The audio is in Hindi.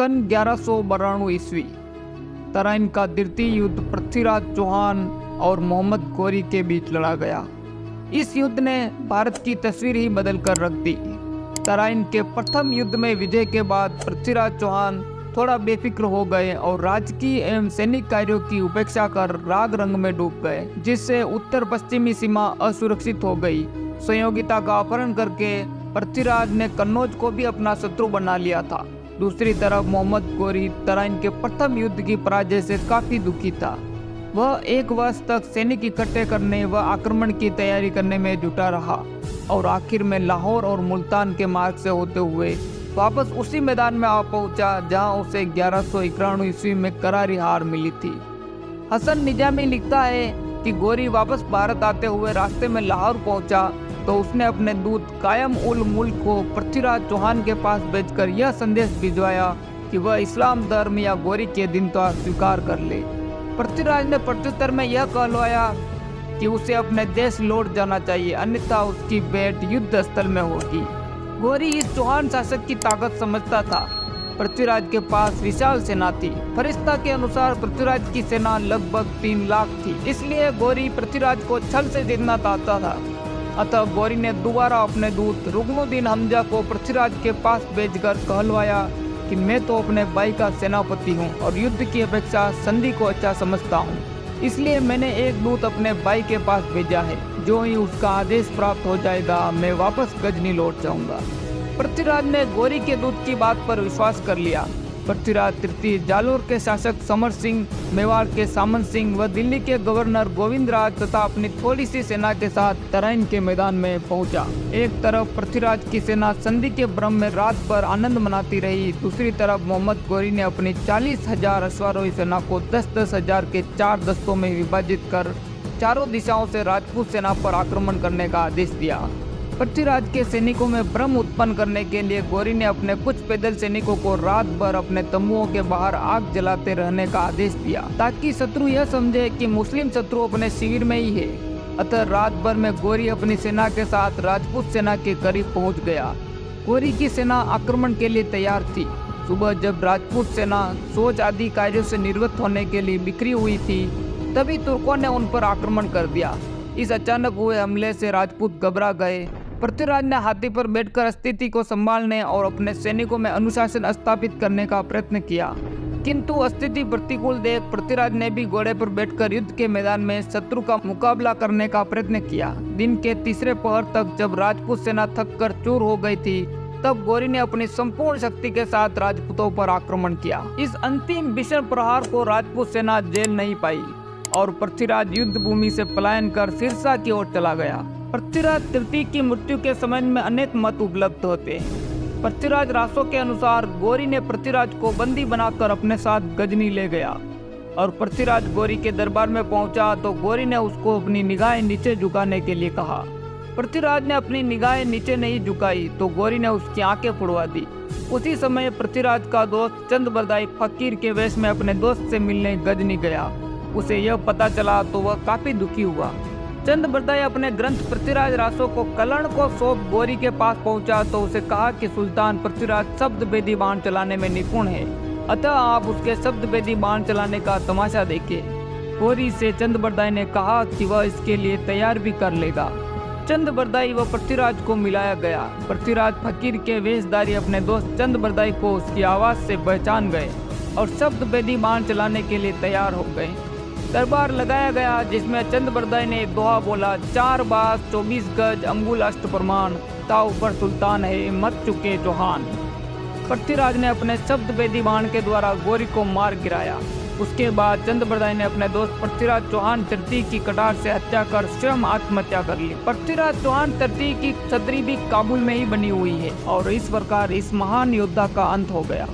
सन 1192 ईस्वी तराइन का द्वितीय युद्ध पृथ्वीराज चौहान और मोहम्मद गौरी के बीच लड़ा गया। इस युद्ध ने भारत की तस्वीर ही बदल कर रख दी। तराइन के प्रथम युद्ध में विजय के बाद पृथ्वीराज चौहान थोड़ा बेफिक्र हो गए और राजकीय एवं सैनिक कार्यों की उपेक्षा कर राग रंग में डूब गए, जिससे उत्तर पश्चिमी सीमा असुरक्षित हो गई। संयोगिता का अपहरण करके पृथ्वीराज ने कन्नौज को भी अपना शत्रु बना लिया था। दूसरी तरफ मोहम्मद गौरी तराइन के प्रथम युद्ध की पराजय से काफी दुखी था। वह एक वर्ष तक सैनिक इकट्ठे करने व आक्रमण की तैयारी करने में जुटा रहा और आखिर में लाहौर और मुल्तान के मार्ग से होते हुए वापस उसी मैदान में आ पहुंचा जहां उसे 1191 ईस्वी में करारी हार मिली थी। हसन निजामी लिखता है कि गौरी वापस भारत आते हुए रास्ते में लाहौर पहुंचा तो उसने अपने दूत कायम उल मुल्क को पृथ्वीराज चौहान के पास भेजकर यह संदेश भिजवाया कि वह इस्लाम धर्म या गौरी के दीनता स्वीकार कर ले। पृथ्वीराज ने प्रत्युत्तर में यह कहलवाया कि उसे अपने देश लौट जाना चाहिए, अन्यथा उसकी भेंट युद्ध स्थल में होगी। गौरी इस चौहान शासक की ताकत समझता था। पृथ्वीराज के पास विशाल सेना थी। फरिश्ता के अनुसार पृथ्वीराज की सेना लगभग 3 लाख थी, इसलिए गौरी पृथ्वीराज को छल से जीतना चाहता था। अतः गौरी ने दोबारा अपने दूत रुकनुद्दीन हमजा को पृथ्वीराज के पास भेजकर कहलवाया कि मैं तो अपने भाई का सेनापति हूँ और युद्ध की अपेक्षा संधि को अच्छा समझता हूँ, इसलिए मैंने एक दूत अपने भाई के पास भेजा है। जो ही उसका आदेश प्राप्त हो जाएगा मैं वापस गजनी लौट जाऊंगा। पृथ्वीराज ने गौरी के दूत की बात पर विश्वास कर लिया। पृथ्वीराज तृतीय जालोर के शासक समर सिंह, मेवाड़ के सामंत सिंह व दिल्ली के गवर्नर गोविंद राज तथा अपनी थोड़ी सी सेना के साथ तराइन के मैदान में पहुंचा। एक तरफ पृथ्वीराज की सेना संधि के भ्रम में रात भर आनंद मनाती रही, दूसरी तरफ मोहम्मद गौरी ने अपनी 40,000 अश्वारोही सेना को 10-10 हजार के 4 दस्तों में विभाजित कर चारों दिशाओं से राजपूत सेना पर आक्रमण करने का आदेश दिया। पृथ्वीराज के सैनिकों में भ्रम उत्पन्न करने के लिए गौरी ने अपने कुछ पैदल सैनिकों को रात भर अपने तंबुओं के बाहर आग जलाते रहने का आदेश दिया, ताकि शत्रु यह समझे कि मुस्लिम शत्रु अपने शिविर में ही है। अतः रात भर में गौरी अपनी सेना के साथ राजपूत सेना के करीब पहुंच गया। गौरी की सेना आक्रमण के लिए तैयार थी। सुबह जब राजपूत सेना शौच आदि कार्यों से निवृत्त होने के लिए बिखरी हुई थी, तभी तुर्कों ने उन पर आक्रमण कर दिया। इस अचानक हुए हमले से राजपूत घबरा गए। पृथ्वीराज ने हाथी पर बैठकर स्थिति को संभालने और अपने सैनिकों में अनुशासन स्थापित करने का प्रयत्न किया, किंतु स्थिति प्रतिकूल देख पृथ्वीराज ने भी घोड़े पर बैठकर युद्ध के मैदान में शत्रु का मुकाबला करने का प्रयत्न किया। दिन के तीसरे पहर तक जब राजपूत सेना थक कर चूर हो गई थी, तब गौरी ने अपनी संपूर्ण शक्ति के साथ राजपूतों पर आक्रमण किया। इस अंतिम भीषण प्रहार को राजपूत सेना झेल नहीं पाई और पृथ्वीराज युद्ध भूमि से पलायन कर सिरसा की ओर चला गया। पृथ्वीराज तृतीय की मृत्यु के संबंध में अनेक मत उपलब्ध होते हैं। पृथ्वीराज रासो के अनुसार गौरी ने पृथ्वीराज को बंदी बनाकर अपने साथ गजनी ले गया और पृथ्वीराज गौरी के दरबार में पहुंचा तो गौरी ने उसको अपनी निगाहें नीचे झुकाने के लिए कहा। पृथ्वीराज ने अपनी निगाहें नीचे नहीं झुकाई तो गौरी ने उसकी आंखें फुड़वा दी। उसी समय पृथ्वीराज का दोस्त चंद्रबरदाई फकीर के वेश में अपने दोस्त से मिलने गजनी गया। उसे यह पता चला तो वह काफी दुखी हुआ। चंद्रबरदाई अपने ग्रंथ पृथ्वीराज रासो को कलर्ण को सौंप गौरी के पास पहुंचा तो उसे कहा कि सुल्तान पृथ्वीराज शब्द भेदी बाण चलाने में निपुण है, अतः आप उसके शब्द भेदी बाण चलाने का तमाशा देखिए। गौरी से चंद्रबरदाई ने कहा कि वह इसके लिए तैयार भी कर लेगा। चंद्रबरदाई व पृथ्वीराज को मिलाया गया। पृथ्वीराज फकीर के वेशधारी अपने दोस्त चंद्रबरदाई को उसकी आवाज से पहचान गए और शब्द भेदी बाण चलाने के लिए तैयार हो गए। दरबार लगाया गया जिसमें चंद्रबरदाई ने दोहा बोला, 4 बास 24 गज अंगुल अष्ट प्रमाण, ता ऊपर सुल्तान है मत चुके चौहान। पृथ्वीराज ने अपने शब्द भेदी बाण के द्वारा गौरी को मार गिराया। उसके बाद चंद्रबरदाई ने अपने दोस्त पृथ्वीराज चौहान तृतीय की कटार से हत्या कर स्वयं आत्महत्या कर ली। पृथ्वीराज चौहान तृतीय की छतरी भी काबुल में ही बनी हुई है और इस प्रकार इस महान योद्धा का अंत हो गया।